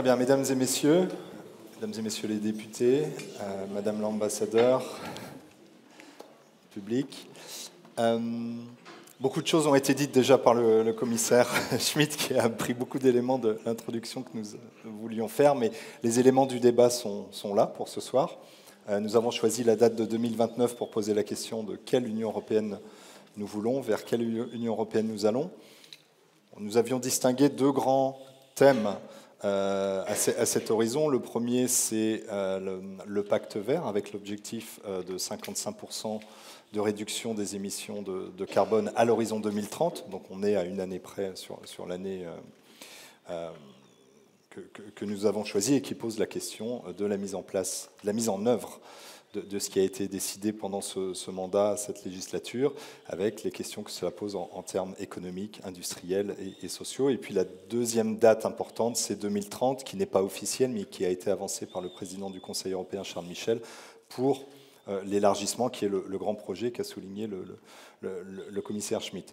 bien, mesdames et messieurs les députés, madame l'ambassadeur, public. Beaucoup de choses ont été dites déjà par le commissaire Schmit, qui a pris beaucoup d'éléments de l'introduction que nous voulions faire, mais les éléments du débat sont là pour ce soir. Nous avons choisi la date de 2029 pour poser la question de quelle Union européenne nous voulons, vers quelle Union européenne nous allons. Nous avions distingué deux grands thèmes à cet horizon. Le premier, c'est le pacte vert, avec l'objectif de 55% de réduction des émissions de carbone à l'horizon 2030. Donc on est à une année près sur l'année que nous avons choisie et qui pose la question de la mise en place, de la mise en œuvre de ce qui a été décidé pendant ce mandat, cette législature, avec les questions que cela pose en termes économiques, industriels et sociaux. Et puis la deuxième date importante, c'est 2030, qui n'est pas officielle, mais qui a été avancée par le président du Conseil européen, Charles Michel, pour l'élargissement, qui est le grand projet qu'a souligné le commissaire Schmit.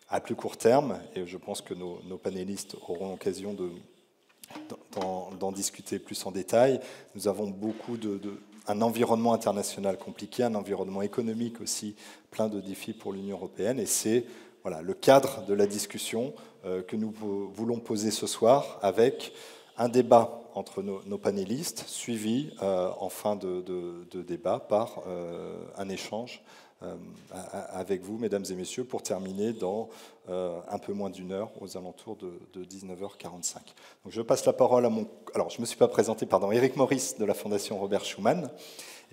À plus court terme, et je pense que nos panélistes auront l'occasion d'en discuter plus en détail, nous avons un environnement international compliqué, un environnement économique aussi plein de défis pour l'Union européenne, et c'est le cadre de la discussion que nous voulons poser ce soir, avec un débat entre nos panélistes, suivi en fin de débat par un échange avec vous, mesdames et messieurs, pour terminer dans un peu moins d'une heure, aux alentours de 19h45. Donc je passe la parole à Alors, je ne me suis pas présenté, pardon, Éric Maurice de la Fondation Robert Schuman,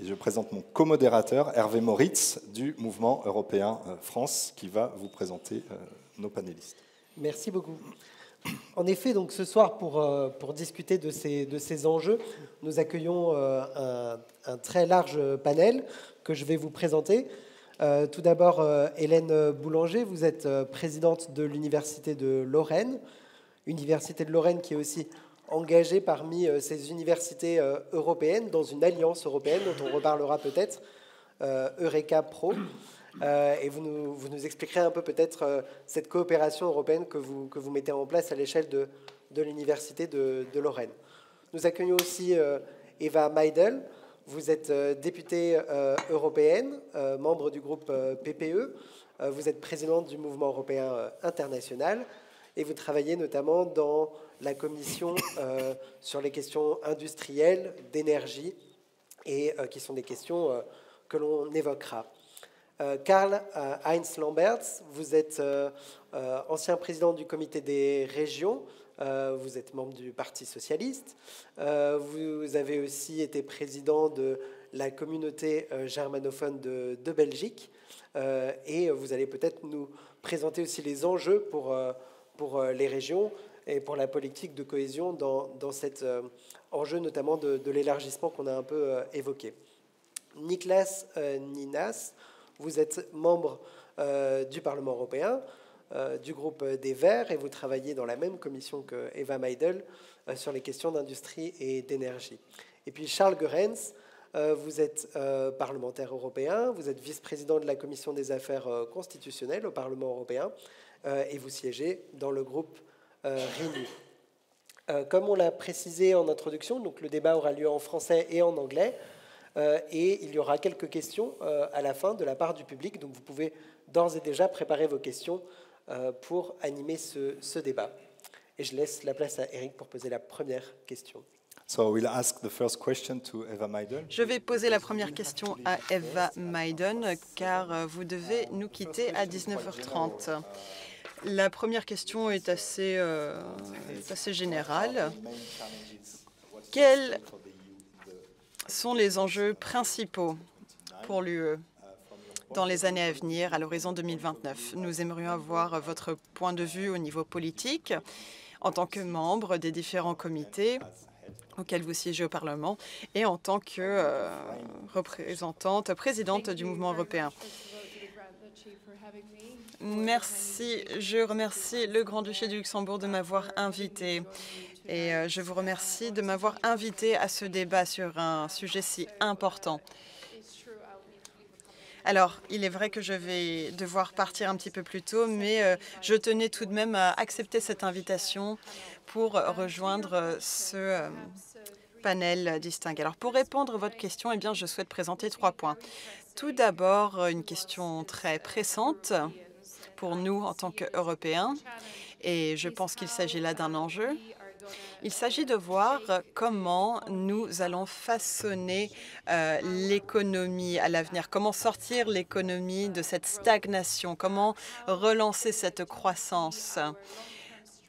et je présente mon comodérateur, Hervé Moritz, du Mouvement européen France, qui va vous présenter nos panélistes. Merci beaucoup. En effet, donc ce soir, pour discuter de ces enjeux, nous accueillons un très large panel que je vais vous présenter. Tout d'abord, Hélène Boulanger, vous êtes présidente de l'Université de Lorraine. Université de Lorraine qui est aussi engagée parmi ces universités européennes dans une alliance européenne dont on reparlera peut-être, Eureka Pro. Et vous nous expliquerez un peu peut-être cette coopération européenne que vous mettez en place à l'échelle de l'Université de Lorraine. Nous accueillons aussi Eva Meidel. Vous êtes députée européenne, membre du groupe PPE. Vous êtes présidente du Mouvement européen international et vous travaillez notamment dans la commission sur les questions industrielles, d'énergie, et qui sont des questions que l'on évoquera. Karl-Heinz Lamberts, vous êtes ancien président du comité des régions, vous êtes membre du Parti socialiste, vous avez aussi été président de la communauté germanophone de Belgique, et vous allez peut-être nous présenter aussi les enjeux pour les régions et pour la politique de cohésion dans cet enjeu notamment de l'élargissement qu'on a un peu évoqué. Niklas Ninas, vous êtes membre du Parlement européen, du groupe des Verts, et vous travaillez dans la même commission que Eva Meidel sur les questions d'industrie et d'énergie. Et puis Charles Goerens, vous êtes parlementaire européen, vous êtes vice-président de la commission des affaires constitutionnelles au Parlement européen, et vous siégez dans le groupe Renew. Comme on l'a précisé en introduction, donc le débat aura lieu en français et en anglais. Et il y aura quelques questions à la fin de la part du public. Donc vous pouvez d'ores et déjà préparer vos questions pour animer ce débat. Et je laisse la place à Eric pour poser la première question. So we'll ask the first question to Eva Meidel. Je vais poser la première question à Eva Meidel, car vous devez nous quitter à 19h30. La première question est assez générale. Quels sont les enjeux principaux pour l'UE dans les années à venir, à l'horizon 2029? Nous aimerions avoir votre point de vue au niveau politique, en tant que membre des différents comités auxquels vous siégez au Parlement et en tant que représentante, présidente du Mouvement européen. Merci. Je remercie le Grand-Duché du Luxembourg de m'avoir invité. Et je vous remercie de m'avoir invité à ce débat sur un sujet si important. Alors, il est vrai que je vais devoir partir un petit peu plus tôt, mais je tenais tout de même à accepter cette invitation pour rejoindre ce panel distingué. Alors, pour répondre à votre question, eh bien, je souhaite présenter 3 points. Tout d'abord, une question très pressante pour nous en tant qu'Européens, et je pense qu'il s'agit là d'un enjeu. Il s'agit de voir comment nous allons façonner l'économie à l'avenir, comment sortir l'économie de cette stagnation, comment relancer cette croissance.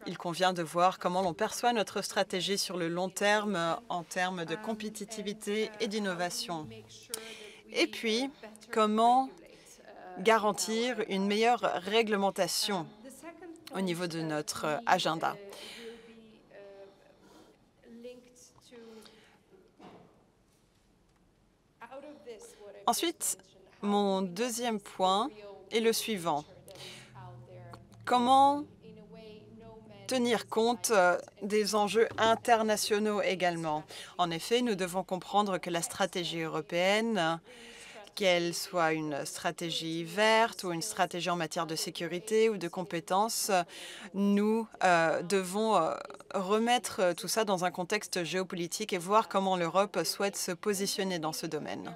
Il convient de voir comment l'on perçoit notre stratégie sur le long terme en termes de compétitivité et d'innovation. Et puis, comment garantir une meilleure réglementation au niveau de notre agenda. Ensuite, mon deuxième point est le suivant. Comment tenir compte des enjeux internationaux également? En effet, nous devons comprendre que la stratégie européenne, qu'elle soit une stratégie verte ou une stratégie en matière de sécurité ou de compétences, nous devons remettre tout ça dans un contexte géopolitique et voir comment l'Europe souhaite se positionner dans ce domaine.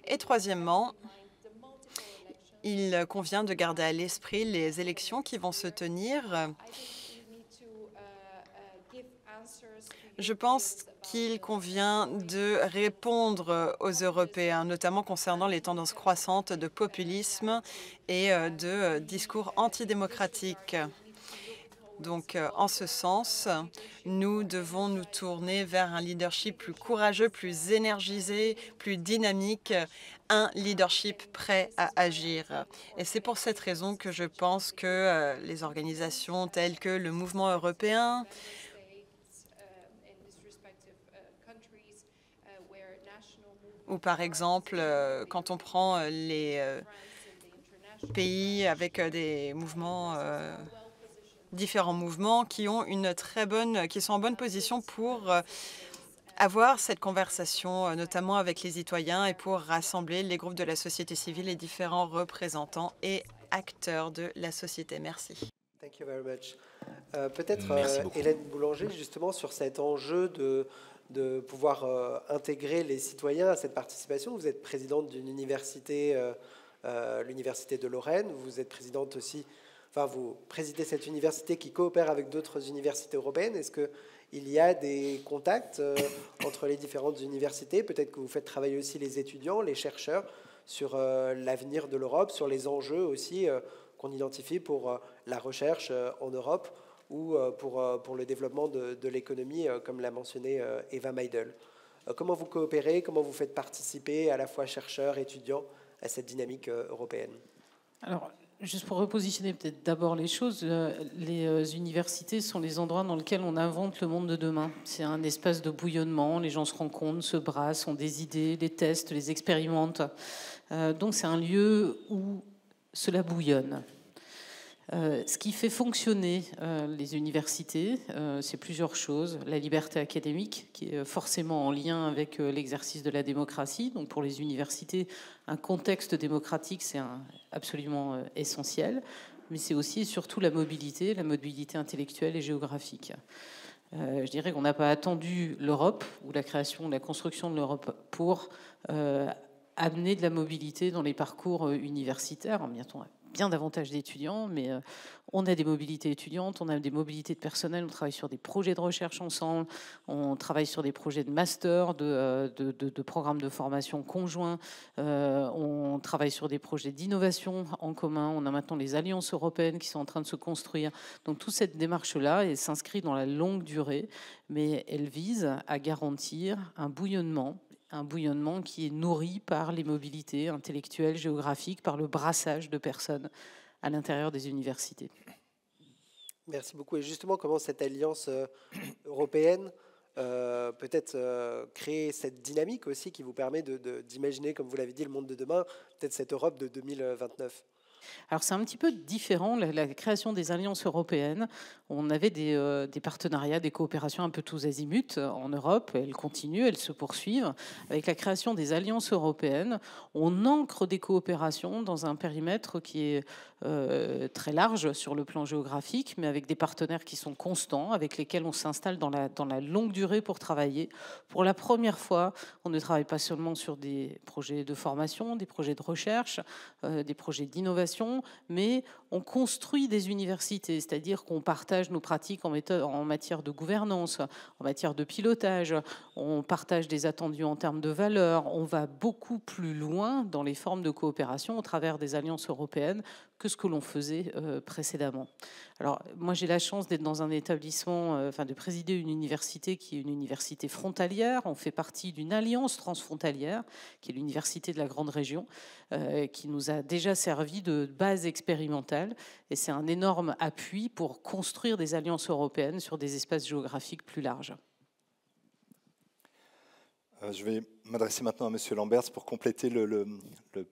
Et troisièmement, il convient de garder à l'esprit les élections qui vont se tenir. Je pense qu'il convient de répondre aux Européens, notamment concernant les tendances croissantes de populisme et de discours antidémocratiques. Donc, en ce sens, nous devons nous tourner vers un leadership plus courageux, plus énergisé, plus dynamique, un leadership prêt à agir. Et c'est pour cette raison que je pense que les organisations telles que le Mouvement européen, ou par exemple, quand on prend les pays avec des mouvements différents mouvements qui ont qui sont en bonne position pour avoir cette conversation, notamment avec les citoyens, et pour rassembler les groupes de la société civile et différents représentants et acteurs de la société. Merci. Thank you very much. Peut-être beaucoup. Hélène Boulanger, justement, sur cet enjeu de pouvoir intégrer les citoyens à cette participation. Vous êtes présidente d'une université, l'Université de Lorraine. Vous êtes présidente aussi, enfin, vous présidez cette université qui coopère avec d'autres universités européennes. Est-ce qu'il y a des contacts entre les différentes universités? Peut-être que vous faites travailler aussi les étudiants, les chercheurs sur l'avenir de l'Europe, sur les enjeux aussi qu'on identifie pour la recherche en Europe ou pour le développement de l'économie, comme l'a mentionné Eva Meidel. Comment vous coopérez, comment vous faites participer à la fois chercheurs, étudiants à cette dynamique européenne? Alors, juste pour repositionner peut-être d'abord les choses, les universités sont les endroits dans lesquels on invente le monde de demain. C'est un espace de bouillonnement, les gens se rencontrent, se brassent, ont des idées, les testent, les expérimentent. Donc c'est un lieu où cela bouillonne. Ce qui fait fonctionner les universités, c'est plusieurs choses. La liberté académique, qui est forcément en lien avec l'exercice de la démocratie. Donc pour les universités, un contexte démocratique, c'est absolument essentiel. Mais c'est aussi et surtout la mobilité intellectuelle et géographique. Je dirais qu'on n'a pas attendu l'Europe ou la création, la construction de l'Europe pour amener de la mobilité dans les parcours universitaires. Bientôt, bien davantage d'étudiants, mais on a des mobilités étudiantes, on a des mobilités de personnel, on travaille sur des projets de recherche ensemble, on travaille sur des projets de master, de programmes de formation conjoints, on travaille sur des projets d'innovation en commun, on a maintenant les alliances européennes qui sont en train de se construire. Donc toute cette démarche-là, elle s'inscrit dans la longue durée, mais elle vise à garantir un bouillonnement qui est nourri par les mobilités intellectuelles, géographiques, par le brassage de personnes à l'intérieur des universités. Merci beaucoup. Et justement, comment cette alliance européenne peut-être créer cette dynamique aussi qui vous permet d'imaginer, comme vous l'avez dit, le monde de demain, peut-être cette Europe de 2029? Alors c'est un petit peu différent, la création des alliances européennes. On avait des partenariats, des coopérations un peu tous azimuts en Europe. Elles continuent, elles se poursuivent. Avec la création des alliances européennes, on ancre des coopérations dans un périmètre qui est très large sur le plan géographique, mais avec des partenaires qui sont constants, avec lesquels on s'installe dans la longue durée pour travailler. Pour la première fois, on ne travaille pas seulement sur des projets de formation, des projets de recherche, des projets d'innovation, mais on construit des universités, c'est-à-dire qu'on partage nos pratiques en matière de gouvernance, en matière de pilotage, on partage des attendus en termes de valeurs, on va beaucoup plus loin dans les formes de coopération au travers des alliances européennes que ce que l'on faisait précédemment. Alors, moi, j'ai la chance d'être dans un établissement, de présider une université qui est une université frontalière. On fait partie d'une alliance transfrontalière, qui est l'université de la Grande Région, qui nous a déjà servi de base expérimentale. Et c'est un énorme appui pour construire des alliances européennes sur des espaces géographiques plus larges. Je vais m'adresser maintenant à M. Lamberts pour compléter le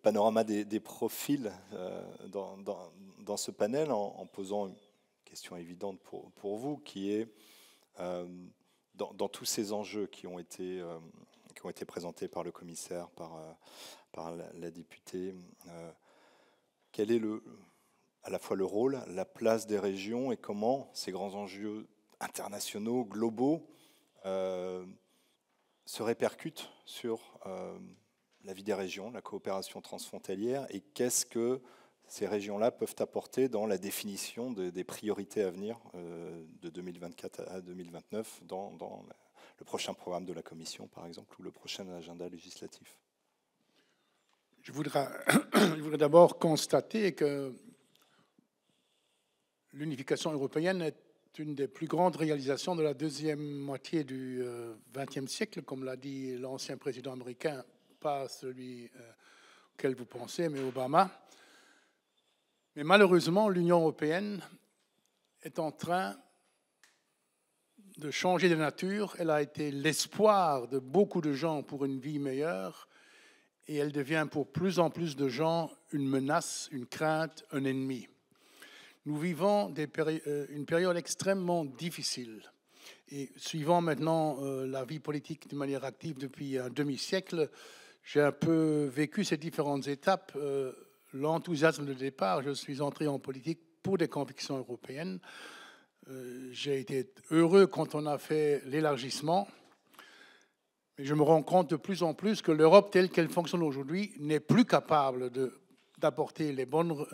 panorama des profils dans ce panel en posant une question évidente pour vous, qui est dans tous ces enjeux qui ont été présentés par le commissaire, par la députée, quel est à la fois le rôle, la place des régions et comment ces grands enjeux internationaux, globaux, se répercute sur la vie des régions, la coopération transfrontalière, et qu'est-ce que ces régions-là peuvent apporter dans la définition des priorités à venir de 2024 à 2029 dans le prochain programme de la Commission, par exemple, ou le prochain agenda législatif. Je voudrais d'abord constater que l'unification européenne est une des plus grandes réalisations de la deuxième moitié du XXe siècle, comme l'a dit l'ancien président américain, pas celui auquel vous pensez, mais Obama. Mais malheureusement, l'Union européenne est en train de changer de nature. Elle a été l'espoir de beaucoup de gens pour une vie meilleure, et elle devient pour plus en plus de gens une menace, une crainte, un ennemi. Nous vivons une période extrêmement difficile. Et suivant maintenant la vie politique de manière active depuis un demi-siècle, j'ai un peu vécu ces différentes étapes. L'enthousiasme de départ, je suis entré en politique pour des convictions européennes. J'ai été heureux quand on a fait l'élargissement. Mais je me rends compte de plus en plus que l'Europe telle qu'elle fonctionne aujourd'hui n'est plus capable d'apporter les bonnes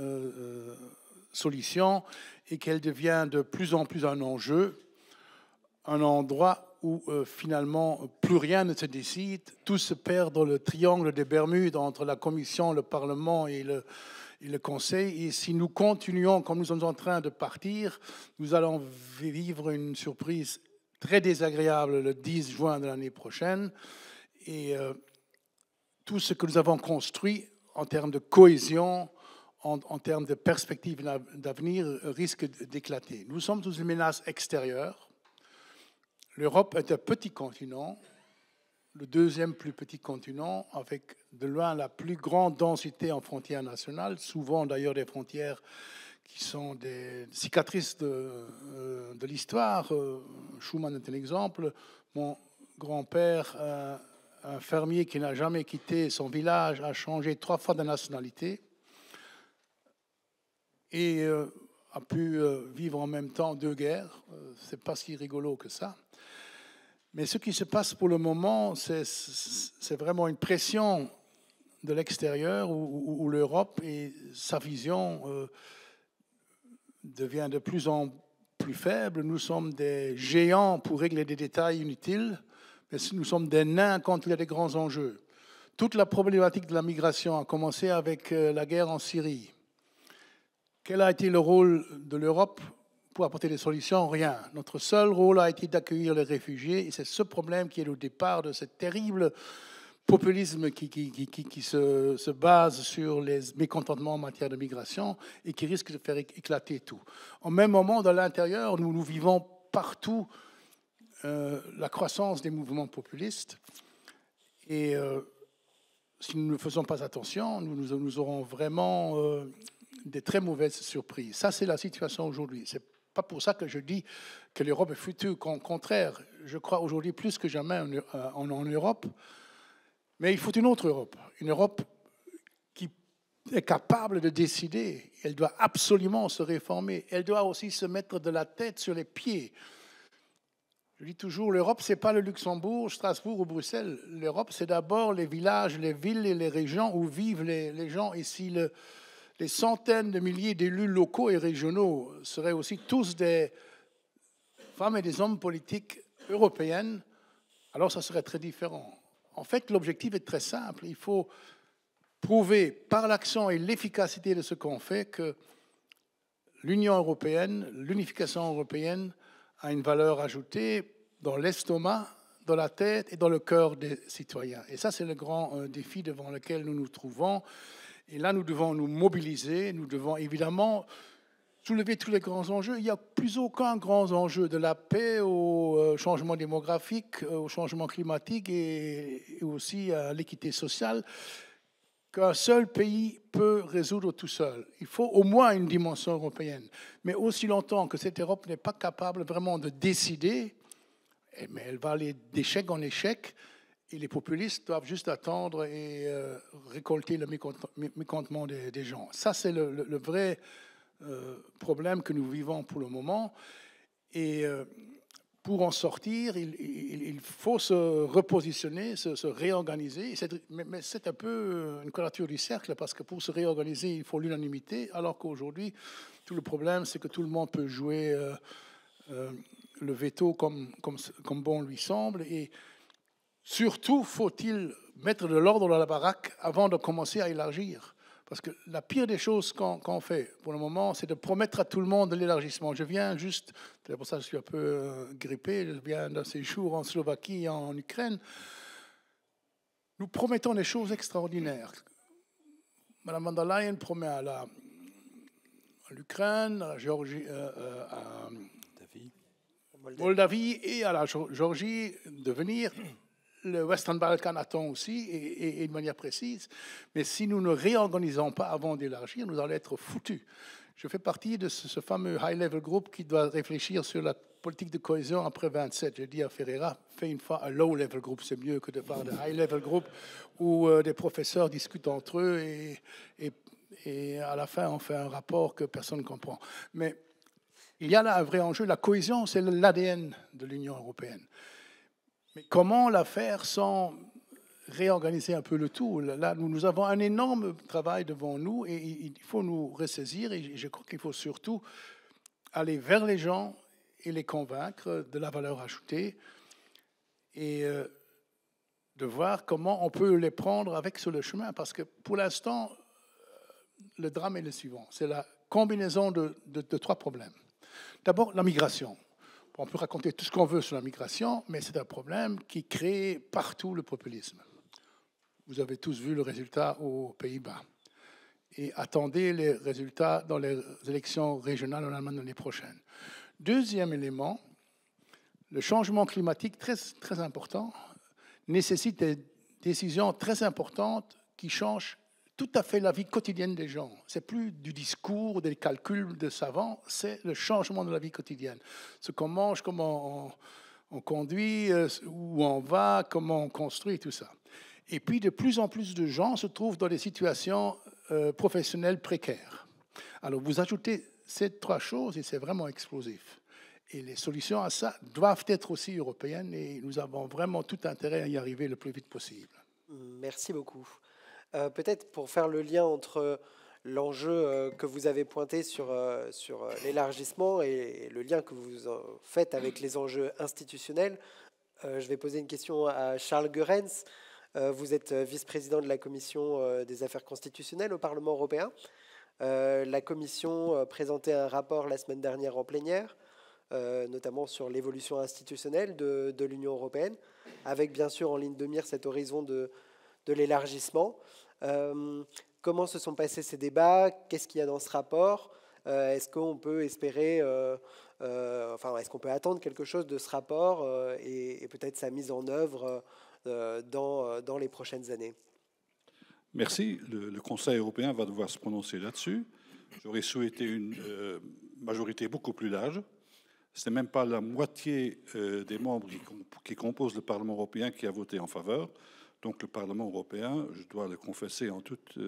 solution et qu'elle devient de plus en plus un enjeu, un endroit où finalement plus rien ne se décide, tout se perd dans le triangle des Bermudes entre la Commission, le Parlement et le Conseil. Et si nous continuons comme nous sommes en train de partir, nous allons vivre une surprise très désagréable le 10 juin de l'année prochaine. Et tout ce que nous avons construit en termes de cohésion, en termes de perspectives d'avenir, risque d'éclater. Nous sommes sous une menace extérieure. L'Europe est un petit continent, le deuxième plus petit continent, avec de loin la plus grande densité en frontières nationales, souvent d'ailleurs des frontières qui sont des cicatrices de l'histoire. Schuman est un exemple. Mon grand-père, un fermier qui n'a jamais quitté son village, a changé 3 fois de nationalité et a pu vivre en même temps 2 guerres. C'est pas si rigolo que ça. Mais ce qui se passe pour le moment, c'est vraiment une pression de l'extérieur où l'Europe et sa vision devient de plus en plus faible. Nous sommes des géants pour régler des détails inutiles, mais nous sommes des nains quand il y a des grands enjeux. Toute la problématique de la migration a commencé avec la guerre en Syrie. Quel a été le rôle de l'Europe pour apporter des solutions? Rien. Notre seul rôle a été d'accueillir les réfugiés, et c'est ce problème qui est au départ de ce terrible populisme qui se base sur les mécontentements en matière de migration et qui risque de faire éclater tout. En même moment, dans l'intérieur, nous vivons partout la croissance des mouvements populistes, et si nous ne faisons pas attention, nous aurons vraiment des très mauvaises surprises. Ça, c'est la situation aujourd'hui. C'est pas pour ça que je dis que l'Europe est future. Au contraire, je crois aujourd'hui plus que jamais en Europe. Mais il faut une autre Europe. Une Europe qui est capable de décider. Elle doit absolument se réformer. Elle doit aussi se mettre de la tête sur les pieds. Je dis toujours, l'Europe, ce n'est pas le Luxembourg, Strasbourg ou Bruxelles. L'Europe, c'est d'abord les villages, les villes et les régions où vivent les gens. Et si les centaines de milliers d'élus locaux et régionaux seraient aussi tous des femmes et des hommes politiques européennes, alors ça serait très différent. En fait, l'objectif est très simple. Il faut prouver par l'action et l'efficacité de ce qu'on fait que l'Union européenne, l'unification européenne, a une valeur ajoutée dans l'estomac, dans la tête et dans le cœur des citoyens. Et ça, c'est le grand défi devant lequel nous nous trouvons. Et là, nous devons nous mobiliser. Nous devons évidemment soulever tous les grands enjeux. Il n'y a plus aucun grand enjeu, de la paix au changement démographique, au changement climatique et aussi à l'équité sociale, qu'un seul pays peut résoudre tout seul. Il faut au moins une dimension européenne. Mais aussi longtemps que cette Europe n'est pas capable vraiment de décider, mais elle va aller d'échec en échec, et les populistes doivent juste attendre et récolter le mécontentement des gens. Ça, c'est le vrai problème que nous vivons pour le moment. Et pour en sortir, il faut se repositionner, se réorganiser. Mais c'est un peu une quadrature du cercle, parce que pour se réorganiser, il faut l'unanimité, alors qu'aujourd'hui, tout le problème, c'est que tout le monde peut jouer le veto comme bon lui semble. Et surtout, faut-il mettre de l'ordre dans la baraque avant de commencer à élargir. Parce que la pire des choses qu'on fait pour le moment, c'est de promettre à tout le monde de l'élargissement. Je viens juste, c'est pour ça que je suis un peu grippé, je viens d'un séjour en Slovaquie et en Ukraine. Nous promettons des choses extraordinaires. Madame von der Leyen promet à l'Ukraine, à la Géorgie, à Moldavie et à la Géorgie de venir. Le Western Balkan attend aussi, et de manière précise. Mais si nous ne réorganisons pas avant d'élargir, nous allons être foutus. Je fais partie de ce fameux high-level group qui doit réfléchir sur la politique de cohésion après 27. J'ai dit à Ferreira, fais une fois un low-level group, c'est mieux que de faire de high-level group où des professeurs discutent entre eux et à la fin, on fait un rapport que personne ne comprend. Mais il y a là un vrai enjeu. La cohésion, c'est l'ADN de l'Union européenne. Mais comment la faire sans réorganiser un peu le tout? Là, nous avons un énorme travail devant nous et il faut nous ressaisir. Et je crois qu'il faut surtout aller vers les gens et les convaincre de la valeur ajoutée et de voir comment on peut les prendre avec sur le chemin. Parce que pour l'instant, le drame est le suivant. C'est la combinaison de trois problèmes. D'abord, la migration. On peut raconter tout ce qu'on veut sur la migration, mais c'est un problème qui crée partout le populisme. Vous avez tous vu le résultat aux Pays-Bas. Et attendez les résultats dans les élections régionales en Allemagne l'année prochaine. Deuxième élément, le changement climatique, très, très important, nécessite des décisions très importantes qui changent tout à fait la vie quotidienne des gens. C'est plus du discours, des calculs de savants, c'est le changement de la vie quotidienne. Ce qu'on mange, comment on conduit, où on va, comment on construit, tout ça. Et puis, de plus en plus de gens se trouvent dans des situations professionnelles précaires. Alors, vous ajoutez ces trois choses et c'est vraiment explosif. Et les solutions à ça doivent être aussi européennes et nous avons vraiment tout intérêt à y arriver le plus vite possible. Merci beaucoup. Peut-être pour faire le lien entre l'enjeu que vous avez pointé sur l'élargissement et le lien que vous faites avec les enjeux institutionnels, je vais poser une question à Charles Goerens. Vous êtes vice-président de la Commission des affaires constitutionnelles au Parlement européen. La Commission présentait un rapport la semaine dernière en plénière, notamment sur l'évolution institutionnelle de l'Union européenne, avec bien sûr en ligne de mire cet horizon de l'élargissement. Comment se sont passés ces débats? Qu'est-ce qu'il y a dans ce rapport? Est-ce qu'on peut espérer, est-ce qu'on peut attendre quelque chose de ce rapport et peut-être sa mise en œuvre dans les prochaines années? Merci. Le Conseil européen va devoir se prononcer là-dessus. J'aurais souhaité une majorité beaucoup plus large. Ce n'est même pas la moitié des membres qui composent le Parlement européen qui a voté en faveur. Donc le Parlement européen, je dois le confesser en toute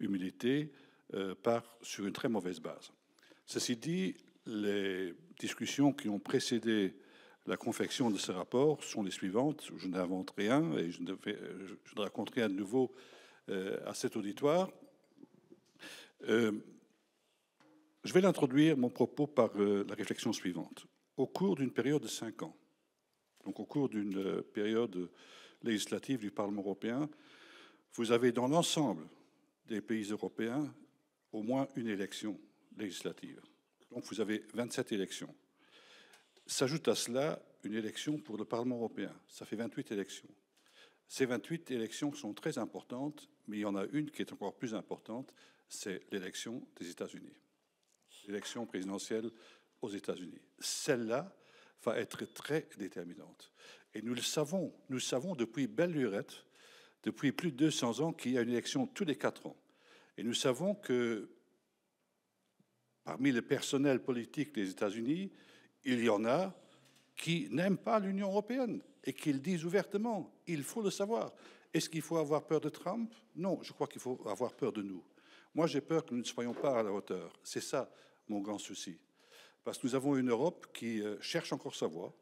humilité, part sur une très mauvaise base. Ceci dit, les discussions qui ont précédé la confection de ce rapport sont les suivantes. Je n'invente rien et je ne raconte rien de nouveau à cet auditoire. Je vais l'introduire, mon propos, par la réflexion suivante. Au cours d'une période de 5 ans, donc au cours d'une période législative du Parlement européen, vous avez dans l'ensemble des pays européens au moins une élection législative. Donc vous avez 27 élections. S'ajoute à cela une élection pour le Parlement européen. Ça fait 28 élections. Ces 28 élections sont très importantes, mais il y en a une qui est encore plus importante, c'est l'élection des États-Unis. L'élection présidentielle aux États-Unis. Celle-là va être très déterminante. Et nous le savons depuis belle lurette, depuis plus de 200 ans, qu'il y a une élection tous les 4 ans. Et nous savons que parmi le personnel politique des États-Unis, il y en a qui n'aiment pas l'Union européenne et qui le disent ouvertement. Il faut le savoir. Est-ce qu'il faut avoir peur de Trump? Non, je crois qu'il faut avoir peur de nous. Moi, j'ai peur que nous ne soyons pas à la hauteur. C'est ça mon grand souci. Parce que nous avons une Europe qui cherche encore sa voie.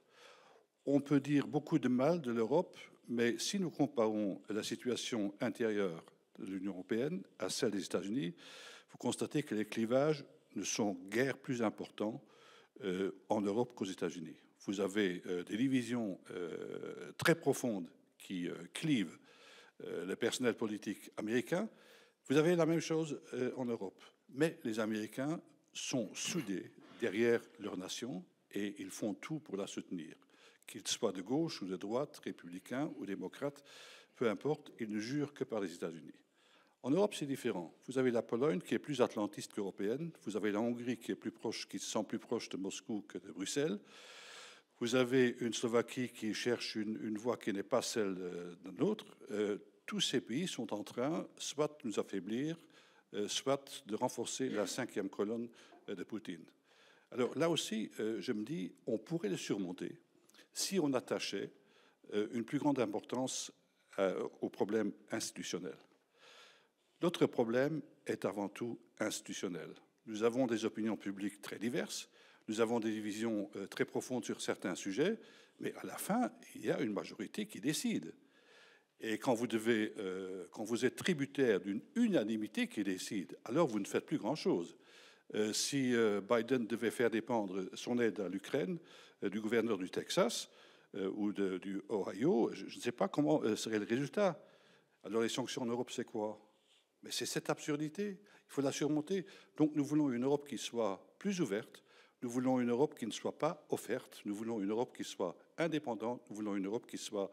On peut dire beaucoup de mal de l'Europe, mais si nous comparons la situation intérieure de l'Union européenne à celle des États-Unis, vous constatez que les clivages ne sont guère plus importants en Europe qu'aux États-Unis. Vous avez des divisions très profondes qui clivent le personnel politique américain. Vous avez la même chose en Europe. Mais les Américains sont soudés derrière leur nation et ils font tout pour la soutenir. Qu'ils soient de gauche ou de droite, républicains ou démocrates, peu importe, ils ne jurent que par les États-Unis. En Europe, c'est différent. Vous avez la Pologne qui est plus atlantiste qu'européenne. Vous avez la Hongrie qui est plus proche, qui se sent plus proche de Moscou que de Bruxelles. Vous avez une Slovaquie qui cherche une voie qui n'est pas celle de nôtre. Tous ces pays sont en train soit de nous affaiblir, soit de renforcer la 5e colonne de Poutine. Alors là aussi, je me dis, on pourrait le surmonter si on attachait une plus grande importance au problème institutionnel. Notre problème est avant tout institutionnel. Nous avons des opinions publiques très diverses, nous avons des divisions très profondes sur certains sujets, mais à la fin, il y a une majorité qui décide. Et quand vous êtes tributaire d'une unanimité qui décide, alors vous ne faites plus grand-chose. Si Biden devait faire dépendre son aide à l'Ukraine du gouverneur du Texas ou du Ohio, je ne sais pas comment serait le résultat. Alors les sanctions en Europe, c'est quoi? Mais c'est cette absurdité, il faut la surmonter. Donc nous voulons une Europe qui soit plus ouverte, nous voulons une Europe qui ne soit pas offerte, nous voulons une Europe qui soit indépendante, nous voulons une Europe qui soit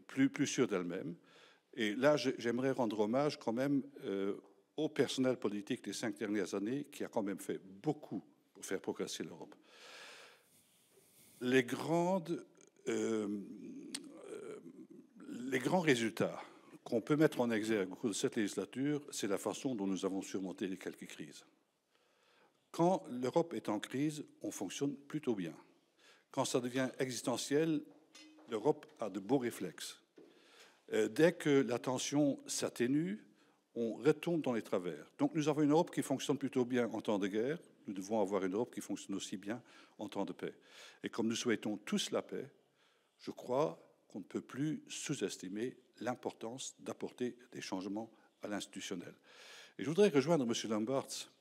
plus sûre d'elle-même. Et là, j'aimerais rendre hommage quand même au personnel politique des 5 dernières années qui a quand même fait beaucoup pour faire progresser l'Europe. Les grands résultats qu'on peut mettre en exergue au cours de cette législature, c'est la façon dont nous avons surmonté les quelques crises. Quand l'Europe est en crise, on fonctionne plutôt bien. Quand ça devient existentiel, l'Europe a de beaux réflexes. Dès que la tension s'atténue, on retombe dans les travers. Donc nous avons une Europe qui fonctionne plutôt bien en temps de guerre. Nous devons avoir une Europe qui fonctionne aussi bien en temps de paix. Et comme nous souhaitons tous la paix, je crois qu'on ne peut plus sous-estimer l'importance d'apporter des changements à l'institutionnel. Et je voudrais rejoindre M. Lamberts.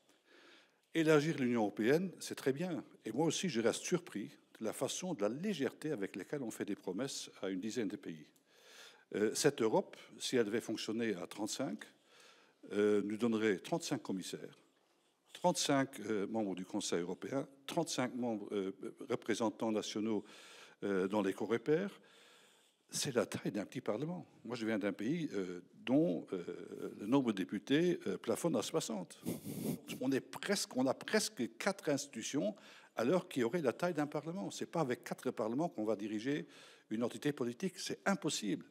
Élargir l'Union européenne, c'est très bien. Et moi aussi, je reste surpris de la façon, de la légèreté avec laquelle on fait des promesses à une dizaine de pays. Cette Europe, si elle devait fonctionner à 35, nous donnerait 35 commissaires, 35 membres du Conseil européen, 35 membres représentants nationaux dans les Coreper. C'est la taille d'un petit parlement. Moi, je viens d'un pays dont le nombre de députés plafonne à 60. On a presque 4 institutions alors qu'il y aurait la taille d'un parlement. Ce n'est pas avec 4 parlements qu'on va diriger une entité politique. C'est impossible.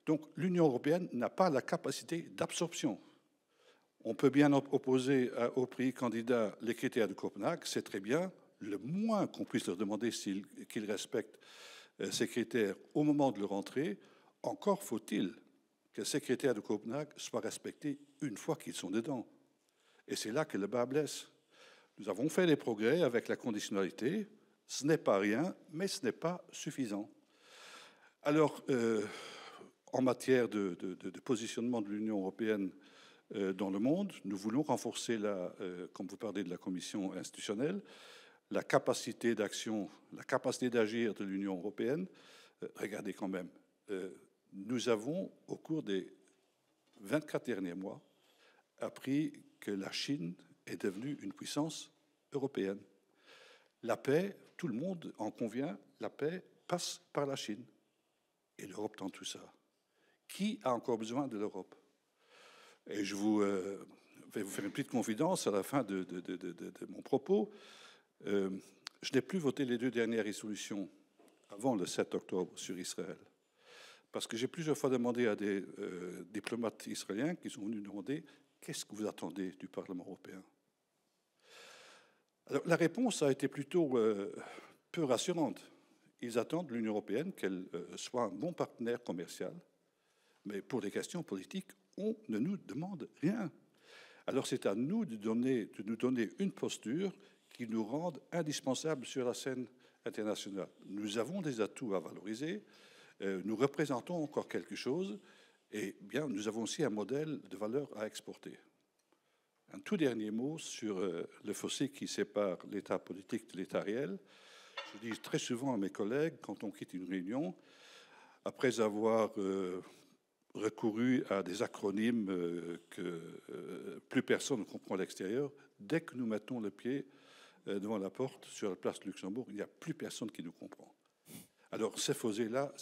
Donc l'Union européenne n'a pas la capacité d'absorption. On peut bien opposer aux pays candidats les critères de Copenhague, c'est très bien. Le moins qu'on puisse leur demander, c'est qu'ils respectent ces critères au moment de leur entrée. Encore faut-il que ces critères de Copenhague soient respectés une fois qu'ils sont dedans. Et c'est là que le bât blesse. Nous avons fait des progrès avec la conditionnalité. Ce n'est pas rien, mais ce n'est pas suffisant. Alors, en matière de positionnement de l'Union européenne dans le monde, nous voulons renforcer, comme vous parlez de la Commission institutionnelle, la capacité d'action, la capacité d'agir de l'Union européenne. Regardez quand même, nous avons, au cours des 24 derniers mois, appris que la Chine est devenue une puissance européenne. La paix, tout le monde en convient, la paix passe par la Chine. Et l'Europe dans tout ça. Qui a encore besoin de l'Europe? Et je vais vous faire une petite confidence à la fin de mon propos. Je n'ai plus voté les 2 dernières résolutions avant le 7 octobre sur Israël. Parce que j'ai plusieurs fois demandé à des diplomates israéliens qui sont venus demander « Qu'est-ce que vous attendez du Parlement européen ?» Alors, la réponse a été plutôt peu rassurante. Ils attendent de l'Union européenne qu'elle soit un bon partenaire commercial. Mais pour les questions politiques, on ne nous demande rien. Alors c'est à nous de nous donner une posture qui nous rende indispensables sur la scène internationale. Nous avons des atouts à valoriser, nous représentons encore quelque chose, et bien nous avons aussi un modèle de valeur à exporter. Un tout dernier mot sur le fossé qui sépare l'état politique de l'état réel. Je dis très souvent à mes collègues, quand on quitte une réunion, après avoir recouru à des acronymes que plus personne ne comprend à l'extérieur, dès que nous mettons le pied devant la porte sur la place de Luxembourg, il n'y a plus personne qui nous comprend. Alors ce fossé-là,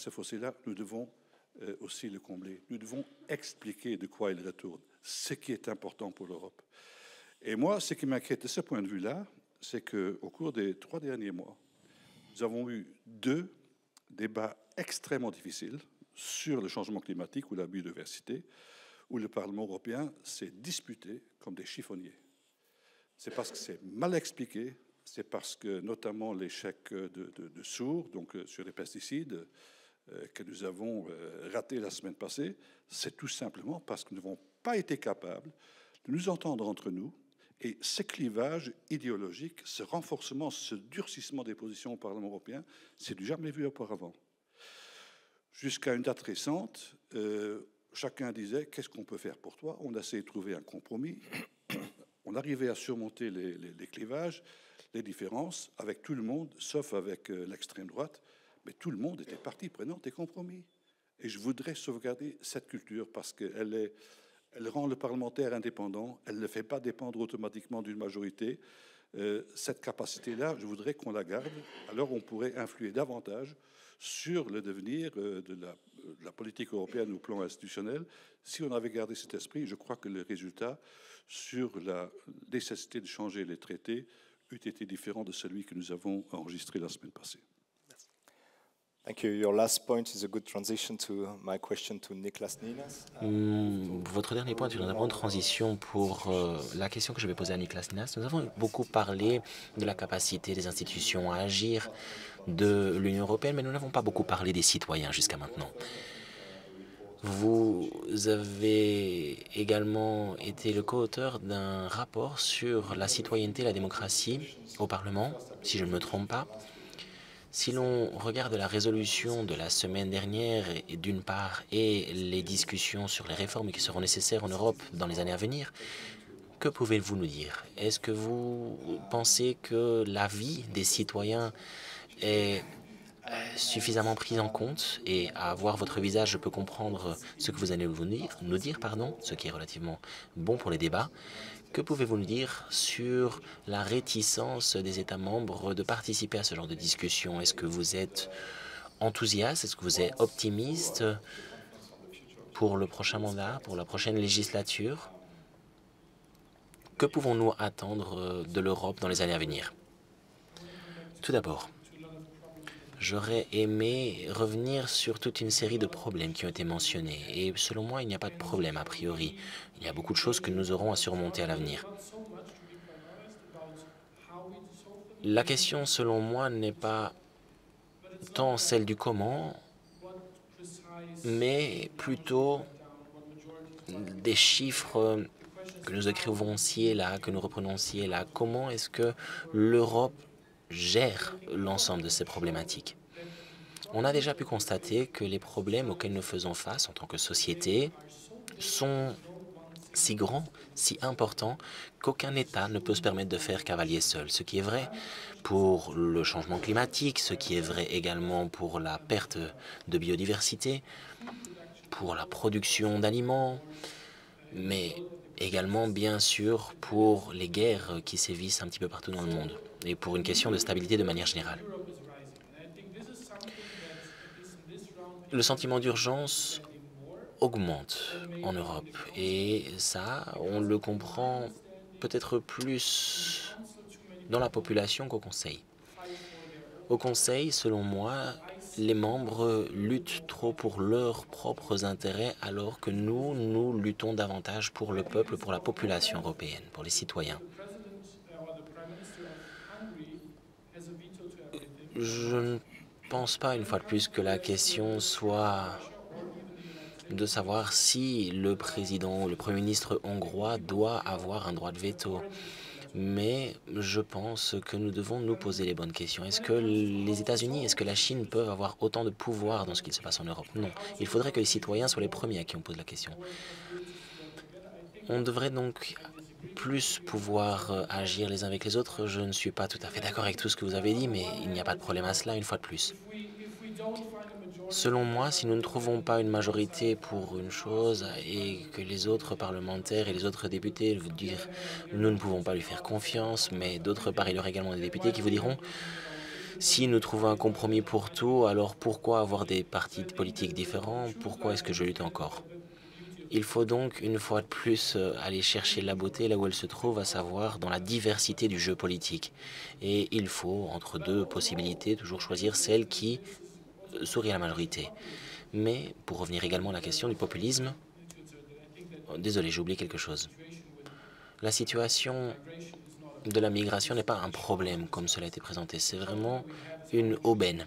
nous devons aussi le combler. Nous devons expliquer de quoi il retourne, ce qui est important pour l'Europe. Et moi, ce qui m'inquiète de ce point de vue-là, c'est qu'au cours des 3 derniers mois, nous avons eu 2 débats extrêmement difficiles sur le changement climatique ou la biodiversité, où le Parlement européen s'est disputé comme des chiffonniers. C'est parce que c'est mal expliqué, c'est parce que notamment l'échec de Sour, donc sur les pesticides, que nous avons raté la semaine passée, c'est tout simplement parce que nous n'avons pas été capables de nous entendre entre nous. Et ce clivage idéologique, ce renforcement, ce durcissement des positions au Parlement européen, c'est du jamais vu auparavant. Jusqu'à une date récente, chacun disait « Qu'est-ce qu'on peut faire pour toi ?» On a essayé de trouver un compromis. On arrivait à surmonter les clivages, les différences, avec tout le monde, sauf avec l'extrême droite. Mais tout le monde était partie prenante des compromis. Et je voudrais sauvegarder cette culture parce qu'elle rend le parlementaire indépendant, elle ne le fait pas dépendre automatiquement d'une majorité. Cette capacité-là, je voudrais qu'on la garde. Alors on pourrait influer davantage sur le devenir de la politique européenne au plan institutionnel. Si on avait gardé cet esprit, je crois que le résultat sur la nécessité de changer les traités eût été différent de celui que nous avons enregistré la semaine passée. Thank you. Your last point is a good transition to my question to Niklas Ninas. Votre dernier point est une bonne transition pour la question que je vais poser à Niklas Ninas. Nous avons beaucoup parlé de la capacité des institutions à agir de l'Union européenne, mais nous n'avons pas beaucoup parlé des citoyens jusqu'à maintenant. Vous avez également été le co-auteur d'un rapport sur la citoyenneté et la démocratie au Parlement, si je ne me trompe pas. Si l'on regarde la résolution de la semaine dernière, d'une part, et les discussions sur les réformes qui seront nécessaires en Europe dans les années à venir, que pouvez-vous nous dire? Est-ce que vous pensez que l'avis des citoyens est suffisamment pris en compte? Et à voir votre visage, je peux comprendre ce que vous allez nous dire, ce qui est relativement bon pour les débats. Que pouvez-vous nous dire sur la réticence des États membres de participer à ce genre de discussion? Est-ce que vous êtes enthousiaste? Est-ce que vous êtes optimiste pour le prochain mandat, pour la prochaine législature? Que pouvons-nous attendre de l'Europe dans les années à venir? Tout d'abord, J'aurais aimé revenir sur toute une série de problèmes qui ont été mentionnés. Et selon moi, il n'y a pas de problème a priori. Il y a beaucoup de choses que nous aurons à surmonter à l'avenir. La question, selon moi, n'est pas tant celle du comment, mais plutôt des chiffres que nous écrivons ci et là, que nous reprenons ci et là. Comment est-ce que l'Europe gère l'ensemble de ces problématiques? On a déjà pu constater que les problèmes auxquels nous faisons face en tant que société sont si grands, si importants, qu'aucun État ne peut se permettre de faire cavalier seul. Ce qui est vrai pour le changement climatique, ce qui est vrai également pour la perte de biodiversité, pour la production d'aliments, mais également, bien sûr, pour les guerres qui sévissent un petit peu partout dans le monde et pour une question de stabilité de manière générale. Le sentiment d'urgence augmente en Europe et ça, on le comprend peut-être plus dans la population qu'au Conseil. Au Conseil, selon moi, les membres luttent trop pour leurs propres intérêts alors que nous luttons davantage pour le peuple, pour la population européenne, pour les citoyens. Je ne pense pas, une fois de plus, que la question soit de savoir si le président ou le Premier ministre hongrois doit avoir un droit de veto. Mais je pense que nous devons nous poser les bonnes questions. Est-ce que les États-Unis, est-ce que la Chine peuvent avoir autant de pouvoir dans ce qui se passe en Europe? Non. Il faudrait que les citoyens soient les premiers à qui on pose la question. On devrait donc plus pouvoir agir les uns avec les autres. Je ne suis pas tout à fait d'accord avec tout ce que vous avez dit, mais il n'y a pas de problème à cela, une fois de plus. Selon moi, si nous ne trouvons pas une majorité pour une chose et que les autres parlementaires et les autres députés vous disent « nous ne pouvons pas lui faire confiance », mais d'autre part, il y aura également des députés qui vous diront « si nous trouvons un compromis pour tout, alors pourquoi avoir des partis politiques différents? Pourquoi est-ce que je lutte encore ?» Il faut donc, une fois de plus, aller chercher la beauté là où elle se trouve, à savoir dans la diversité du jeu politique. Et il faut, entre deux possibilités, toujours choisir celle qui sourit à la majorité. Mais, pour revenir également à la question du populisme, désolé, j'ai oublié quelque chose. La situation de la migration n'est pas un problème, comme cela a été présenté. C'est vraiment une aubaine.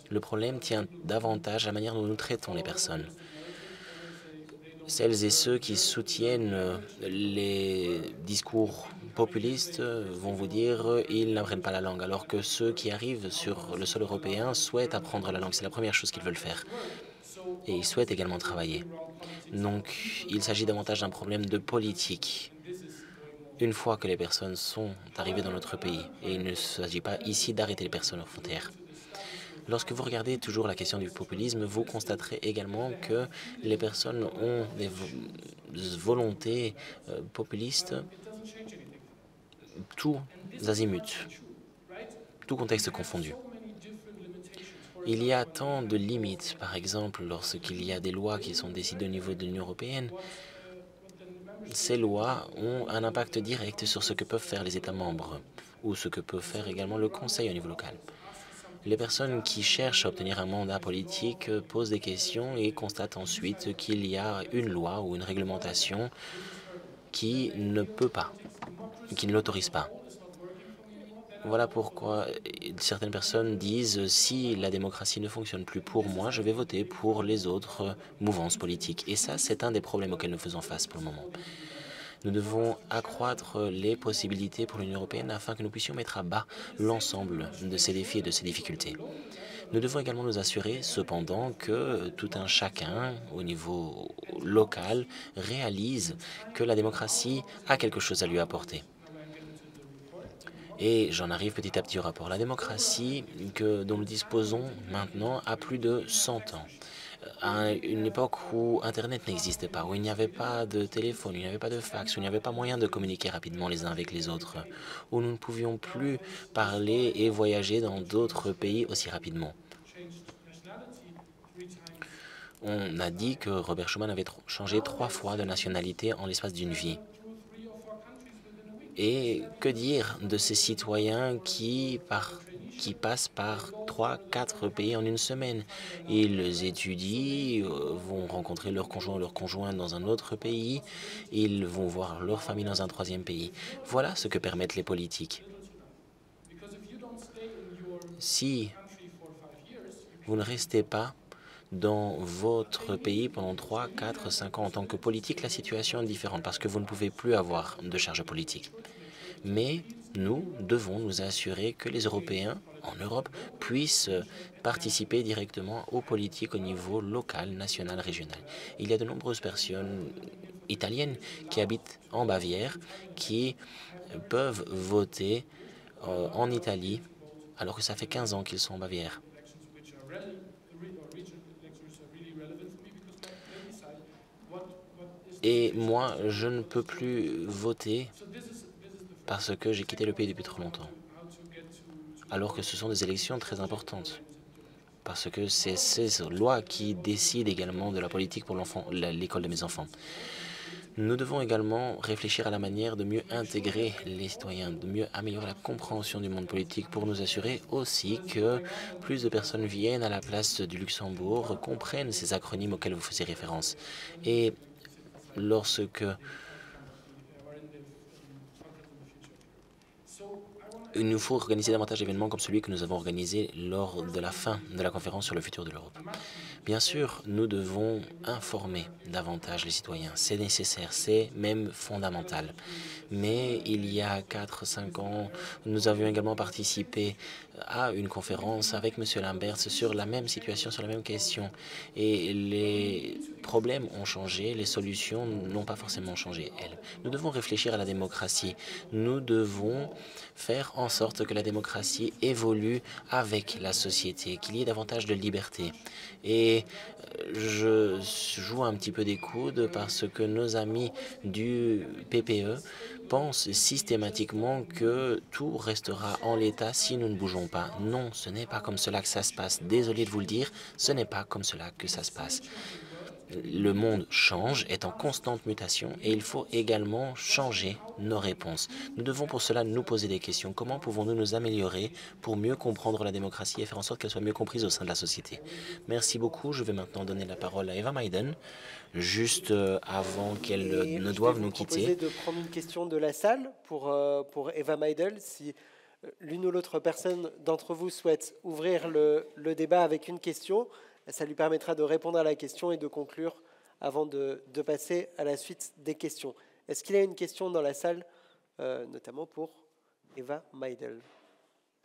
Le problème tient davantage à la manière dont nous traitons les personnes. Celles et ceux qui soutiennent les discours populistes vont vous dire ils n'apprennent pas la langue, alors que ceux qui arrivent sur le sol européen souhaitent apprendre la langue. C'est la première chose qu'ils veulent faire. Et ils souhaitent également travailler. Donc, il s'agit davantage d'un problème de politique. Une fois que les personnes sont arrivées dans notre pays, et il ne s'agit pas ici d'arrêter les personnes aux frontières. Lorsque vous regardez toujours la question du populisme, vous constaterez également que les personnes ont des volontés populistes tous azimuts, tout contexte confondu. Il y a tant de limites, par exemple, lorsqu'il y a des lois qui sont décidées au niveau de l'Union européenne, ces lois ont un impact direct sur ce que peuvent faire les États membres ou ce que peut faire également le Conseil au niveau local. Les personnes qui cherchent à obtenir un mandat politique posent des questions et constatent ensuite qu'il y a une loi ou une réglementation qui ne peut pas, qui ne l'autorise pas. Voilà pourquoi certaines personnes disent si la démocratie ne fonctionne plus pour moi, je vais voter pour les autres mouvances politiques. Et ça, c'est un des problèmes auxquels nous faisons face pour le moment. Nous devons accroître les possibilités pour l'Union européenne afin que nous puissions mettre à bas l'ensemble de ces défis et de ces difficultés. Nous devons également nous assurer, cependant, que tout un chacun, au niveau local, réalise que la démocratie a quelque chose à lui apporter. Et j'en arrive petit à petit au rapport. La démocratie dont nous disposons maintenant a plus de 100 ans. À une époque où Internet n'existait pas, où il n'y avait pas de téléphone, où il n'y avait pas de fax, où il n'y avait pas moyen de communiquer rapidement les uns avec les autres, où nous ne pouvions plus parler et voyager dans d'autres pays aussi rapidement. On a dit que Robert Schuman avait changé 3 fois de nationalité en l'espace d'une vie. Et que dire de ces citoyens qui, par qui passent par 3-4 pays en une semaine. Ils étudient, vont rencontrer leur conjoint ou leur conjointe dans un autre pays, ils vont voir leur famille dans un troisième pays. Voilà ce que permettent les politiques. Si vous ne restez pas dans votre pays pendant 3, 4, 5 ans en tant que politique, la situation est différente parce que vous ne pouvez plus avoir de charge politique. Mais nous devons nous assurer que les Européens en Europe puissent participer directement aux politiques au niveau local, national, régional. Il y a de nombreuses personnes italiennes qui habitent en Bavière qui peuvent voter en Italie alors que ça fait 15 ans qu'ils sont en Bavière. Et moi, je ne peux plus voter parce que j'ai quitté le pays depuis trop longtemps. Alors que ce sont des élections très importantes. Parce que c'est ces lois qui décident également de la politique pour l'école de mes enfants. Nous devons également réfléchir à la manière de mieux intégrer les citoyens, de mieux améliorer la compréhension du monde politique pour nous assurer aussi que plus de personnes viennent à la place du Luxembourg, comprennent ces acronymes auxquels vous faisiez référence. Et lorsque il nous faut organiser davantage d'événements comme celui que nous avons organisé lors de la fin de la conférence sur le futur de l'Europe. Bien sûr, nous devons informer davantage les citoyens. C'est nécessaire, c'est même fondamental. Mais il y a 4-5 ans, nous avions également participé à une conférence avec M. Lamberts sur la même situation, sur la même question. Et les problèmes ont changé, les solutions n'ont pas forcément changé, elles. Nous devons réfléchir à la démocratie. Nous devons faire en sorte que la démocratie évolue avec la société, qu'il y ait davantage de liberté. Et je joue un petit peu des coudes parce que nos amis du PPE pensent systématiquement que tout restera en l'état si nous ne bougeons pas. Non, ce n'est pas comme cela que ça se passe. Désolé de vous le dire, ce n'est pas comme cela que ça se passe. Le monde change, est en constante mutation et il faut également changer nos réponses. Nous devons pour cela nous poser des questions. Comment pouvons-nous nous améliorer pour mieux comprendre la démocratie et faire en sorte qu'elle soit mieux comprise au sein de la société? Merci beaucoup. Je vais maintenant donner la parole à Eva Maiden, juste avant qu'elle ne doive nous quitter. Je vais vous proposer de prendre une question de la salle pour Eva Maiden. Si l'une ou l'autre personne d'entre vous souhaite ouvrir le débat avec une question, ça lui permettra de répondre à la question et de conclure avant de passer à la suite des questions. Est-ce qu'il y a une question dans la salle, notamment pour Eva Maiden?